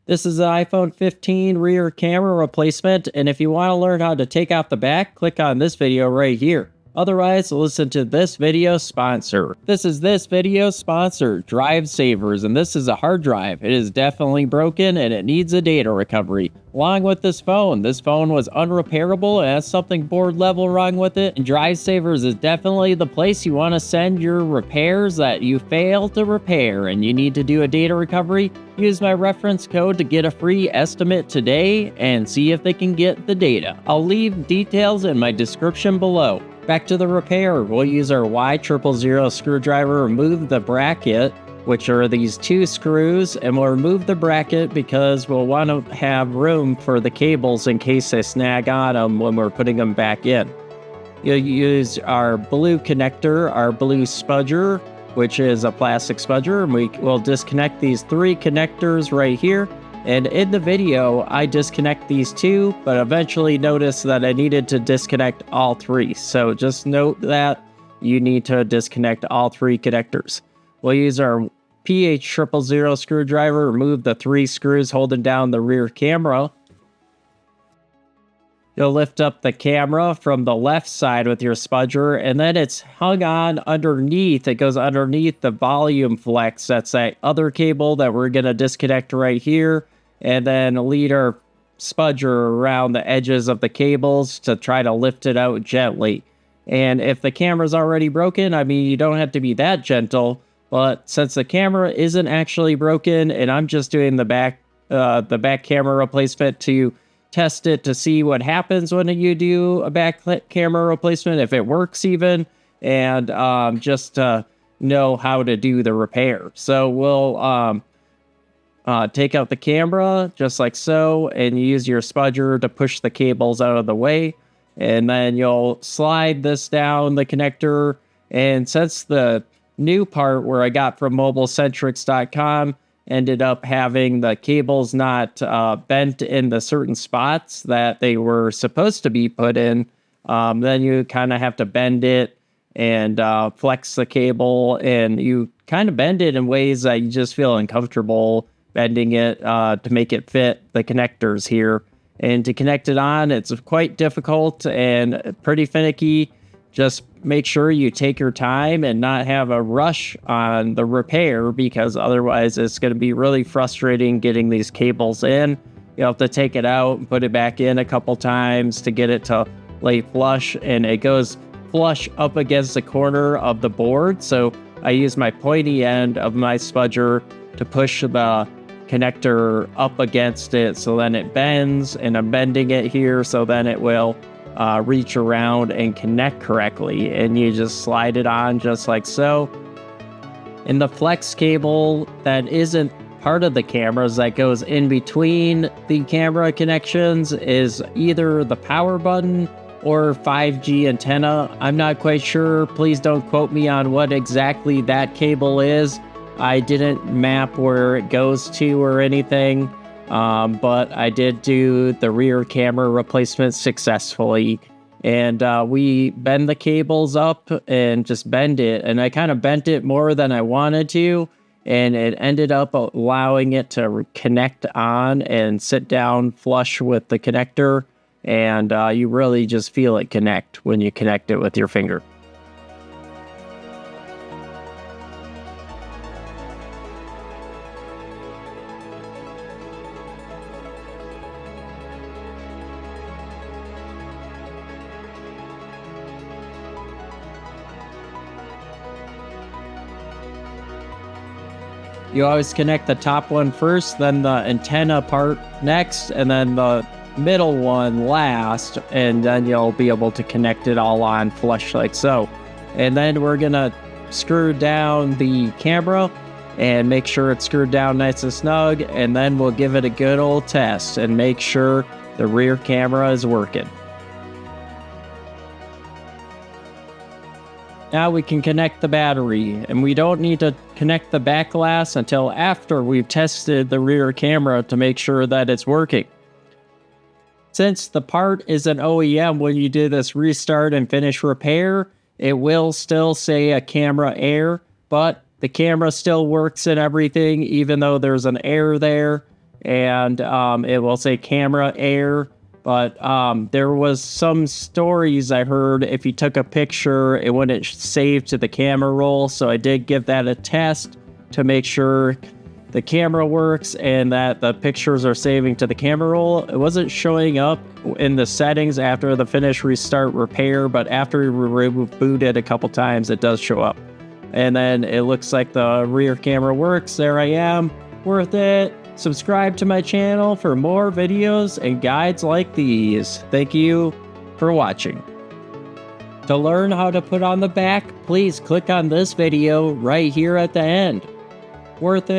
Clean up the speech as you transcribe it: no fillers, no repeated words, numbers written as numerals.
This is an iPhone 15 rear camera replacement, and if you want to learn how to take out the back, click on this video right here. Otherwise, listen to this video sponsor. This video sponsor, Drive Savers, and this is a hard drive. It is definitely broken and it needs a data recovery. Along with this phone was unrepairable and has something board level wrong with it, and Drive Savers is definitely the place you want to send your repairs that you fail to repair and you need to do a data recovery. Use my reference code to get a free estimate today and see if they can get the data. I'll leave details in my description below. Back to the repair, we'll use our Y000 screwdriver, remove the bracket, which are these two screws, and we'll remove the bracket because we'll want to have room for the cables in case they snag on them when we're putting them back in. You'll use our blue connector, our blue spudger, which is a plastic spudger, and we will disconnect these three connectors right here. And in the video, I disconnect these two, but eventually noticed that I needed to disconnect all three. So just note that you need to disconnect all three connectors. We'll use our PH000 screwdriver, remove the three screws holding down the rear camera. You'll lift up the camera from the left side with your spudger, and then it's hung on underneath. It goes underneath the volume flex. That's that other cable that we're going to disconnect right here, and then lead our spudger around the edges of the cables to try to lift it out gently. And if the camera's already broken, I mean, you don't have to be that gentle, but since the camera isn't actually broken, and I'm just doing the back camera replacement to test it to see what happens when you do a back camera replacement, if it works even, and just to know how to do the repair. So we'll take out the camera just like so, and use your spudger to push the cables out of the way, and then you'll slide this down the connector. And since the new part where I got from mobilecentrics.com ended up having the cables not bent in the certain spots that they were supposed to be put in, then you kind of have to bend it and flex the cable, and you kind of bend it in ways that you just feel uncomfortable bending it to make it fit the connectors here. And to connect it on, it's quite difficult and pretty finicky. Just make sure you take your time and not have a rush on the repair, because otherwise it's going to be really frustrating getting these cables in. You'll have to take it out and put it back in a couple times to get it to lay flush, and it goes flush up against the corner of the board. So I use my pointy end of my spudger to push the connector up against it, so then it bends, and I'm bending it here so then it will reach around and connect correctly, and you just slide it on just like so. And the flex cable that isn't part of the cameras that goes in between the camera connections is either the power button or 5G antenna. I'm not quite sure. Please don't quote me on what exactly that cable is. I didn't map where it goes to or anything. But I did do the rear camera replacement successfully, and we bend the cables up and just bend it, and I kind of bent it more than I wanted to, and it ended up allowing it to connect on and sit down flush with the connector, and you really just feel it connect when you connect it with your finger. You always connect the top one first, then the antenna part next, and then the middle one last, and then you'll be able to connect it all on flush like so. And then we're gonna screw down the camera and make sure it's screwed down nice and snug, and then we'll give it a good old test and make sure the rear camera is working. Now we can connect the battery, and we don't need to connect the back glass until after we've tested the rear camera to make sure that it's working. Since the part is an OEM, when you do this restart and finish repair, it will still say a camera error, but the camera still works and everything, even though there's an error there. and it will say camera air. But there was some stories I heard if you took a picture, it wouldn't save to the camera roll. So I did give that a test to make sure the camera works and that the pictures are saving to the camera roll. It wasn't showing up in the settings after the finish restart repair, but after we rebooted a couple times, it does show up. And then it looks like the rear camera works. There I am. Worth it. Subscribe to my channel for more videos and guides like these. Thank you for watching. To learn how to put on the back, please click on this video right here at the end. Worth it.